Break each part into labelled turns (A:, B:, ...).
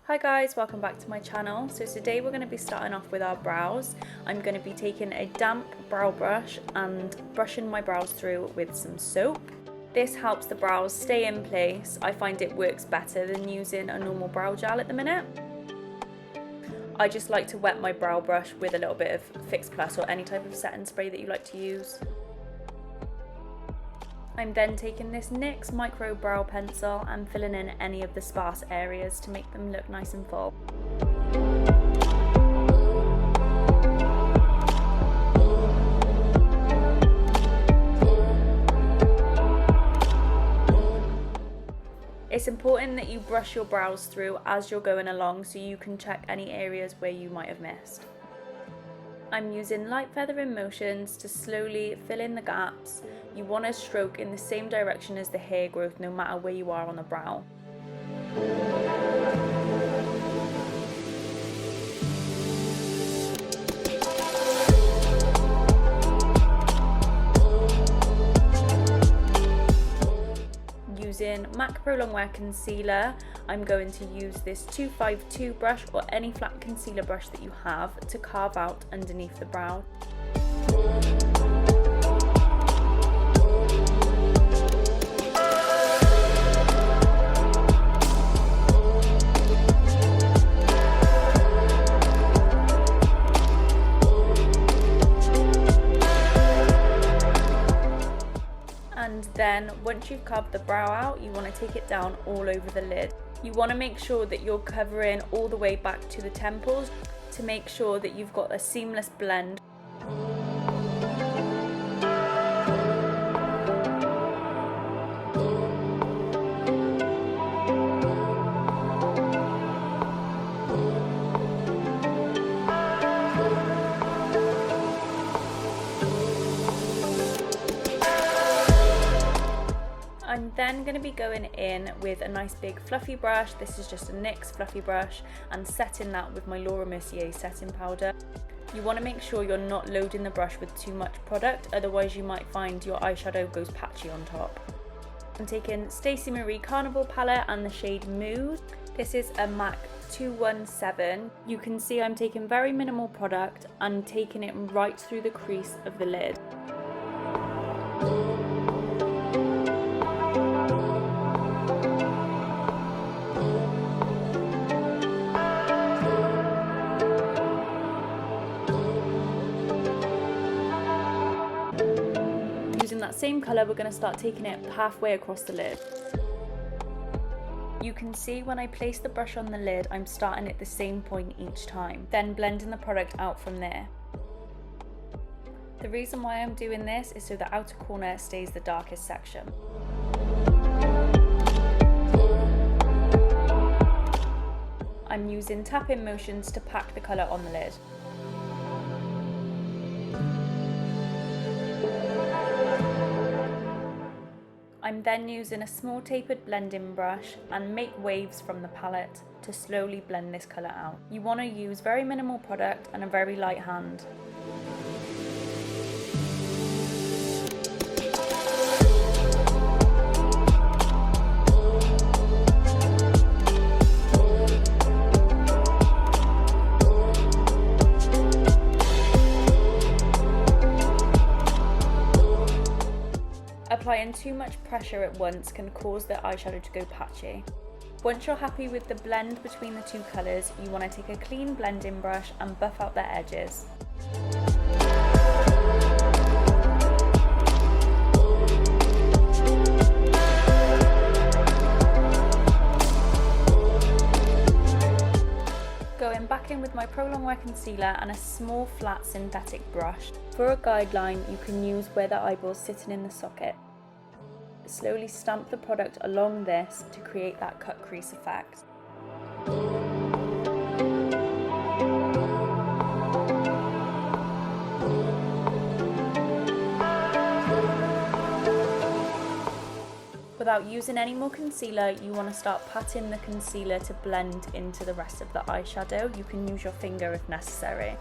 A: Hi guys, welcome back to my channel. So today we're going to be starting off with our brows. I'm going to be taking a damp brow brush and brushing my brows through with some soap. This helps the brows stay in place. I find it works better than using a normal brow gel at the minute. I just like to wet my brow brush with a little bit of Fix Plus or any type of setting spray that you like to use. I'm then taking this NYX micro brow pencil and filling in any of the sparse areas to make them look nice and full. It's important that you brush your brows through as you're going along so you can check any areas where you might have missed. I'm using light feathering motions to slowly fill in the gaps. You want to stroke in the same direction as the hair growth no matter where you are on the brow. Using MAC Pro Longwear Concealer, I'm going to use this 252 brush or any flat concealer brush that you have to carve out underneath the brow. And then once you've carved the brow out, you want to take it down all over the lid. You want to make sure that you're covering all the way back to the temples to make sure that you've got a seamless blend. I'm then going to be going in with a nice big fluffy brush. This is just a NYX fluffy brush, and setting that with my Laura Mercier setting powder. You want to make sure you're not loading the brush with too much product, otherwise you might find your eyeshadow goes patchy on top. I'm taking Stacey Marie Carnival palette and the shade Mood. This is a MAC 217. You can see I'm taking very minimal product and taking it right through the crease of the lid. Using that same colour, we're going to start taking it halfway across the lid. You can see when I place the brush on the lid, I'm starting at the same point each time, then blending the product out from there. The reason why I'm doing this is so the outer corner stays the darkest section. I'm using tapping motions to pack the colour on the lid. I'm then using a small tapered blending brush and make waves from the palette to slowly blend this colour out. You want to use very minimal product and a very light hand. Applying too much pressure at once can cause the eyeshadow to go patchy. Once you're happy with the blend between the two colours, you want to take a clean blending brush and buff out the edges. Going back in with my Pro Longwear Concealer and a small flat synthetic brush. For a guideline, you can use where the eyeball's sitting in the socket. Slowly stamp the product along this to create that cut crease effect. Without using any more concealer, you want to start patting the concealer to blend into the rest of the eyeshadow. You can use your finger if necessary.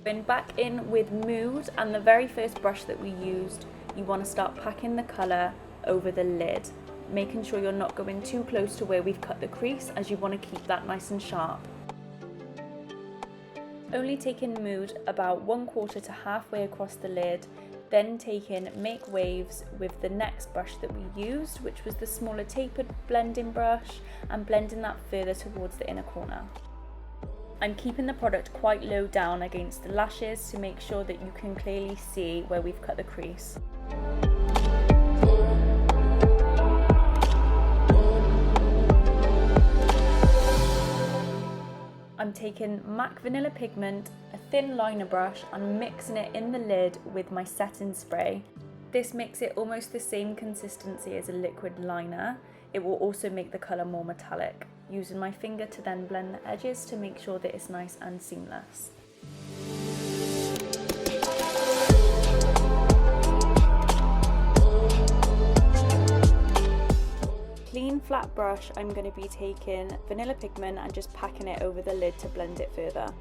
A: Going back in with Mood, and the very first brush that we used, you want to start packing the colour over the lid, making sure you're not going too close to where we've cut the crease, as you want to keep that nice and sharp. Only taking Mood about 1/4 to halfway across the lid, then taking Make Waves with the next brush that we used, which was the smaller tapered blending brush, and blending that further towards the inner corner. I'm keeping the product quite low down against the lashes to make sure that you can clearly see where we've cut the crease. I'm taking MAC Vanilla Pigment, a thin liner brush, and mixing it in the lid with my setting spray. This makes it almost the same consistency as a liquid liner. It will also make the colour more metallic. Using my finger to then blend the edges to make sure that it's nice and seamless. Clean flat brush, I'm going to be taking vanilla pigment and just packing it over the lid to blend it further.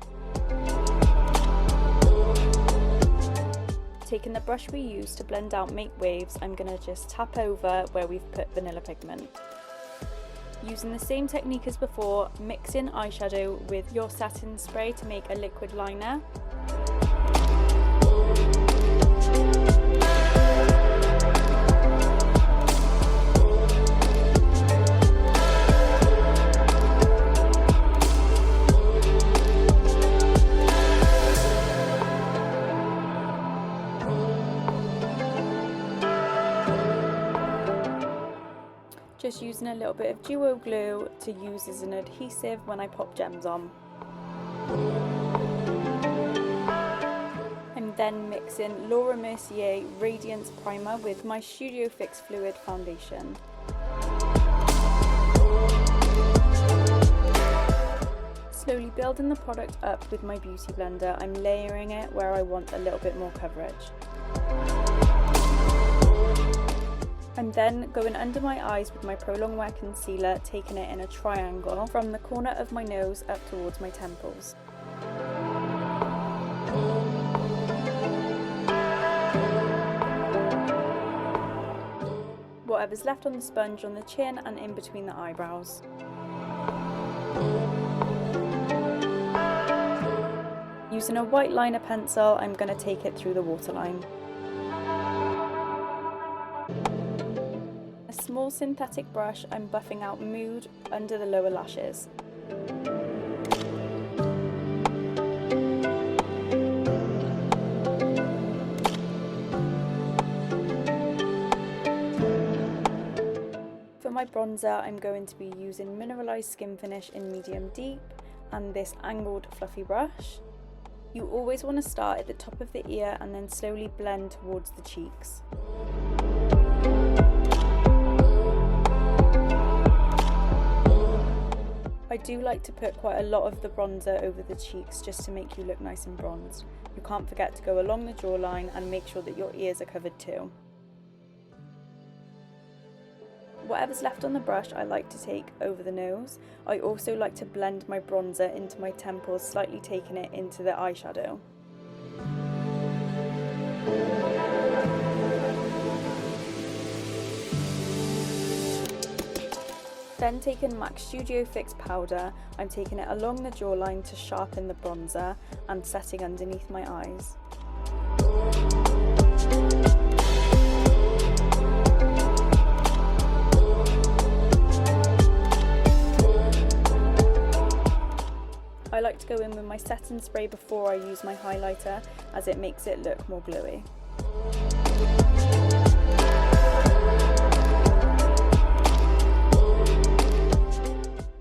A: Taking the brush we used to blend out Make Waves, I'm going to just tap over where we've put vanilla pigment. Using the same technique as before, mixing eyeshadow with your setting spray to make a liquid liner. Just using a little bit of duo glue to use as an adhesive when I pop gems on. I'm then mixing Laura Mercier Radiance Primer with my Studio Fix Fluid Foundation. Slowly building the product up with my beauty blender, I'm layering it where I want a little bit more coverage. I'm then going under my eyes with my Prolong Wear Concealer, taking it in a triangle from the corner of my nose up towards my temples. Whatever's left on the sponge on the chin and in between the eyebrows. Using a white liner pencil, I'm going to take it through the waterline. A small synthetic brush, I'm buffing out Mood under the lower lashes. For my bronzer, I'm going to be using Mineralized Skin Finish in Medium Deep and this angled fluffy brush. You always want to start at the top of the ear and then slowly blend towards the cheeks. I do like to put quite a lot of the bronzer over the cheeks just to make you look nice and bronzed. You can't forget to go along the jawline and make sure that your ears are covered too. Whatever's left on the brush I like to take over the nose. I also like to blend my bronzer into my temples, slightly taking it into the eyeshadow. Then taking MAC Studio Fix powder, I'm taking it along the jawline to sharpen the bronzer and setting underneath my eyes. I like to go in with my setting spray before I use my highlighter, as it makes it look more glowy.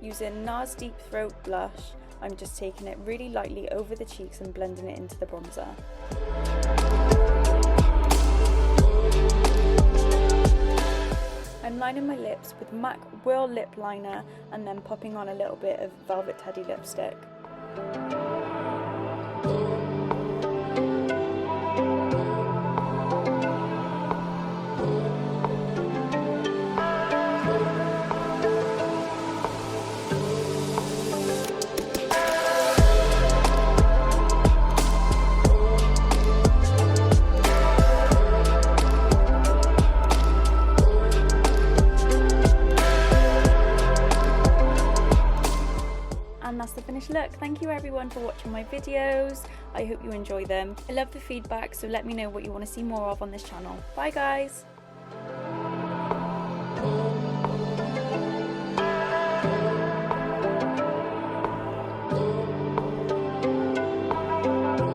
A: Using NARS Deep Throat Blush, I'm just taking it really lightly over the cheeks and blending it into the bronzer. I'm lining my lips with MAC Whirl Lip Liner and then popping on a little bit of Velvet Teddy lipstick. thank you everyone for watching my videos. I hope you enjoy them. I love the feedback, so let me know what you want to see more of on this channel. Bye guys!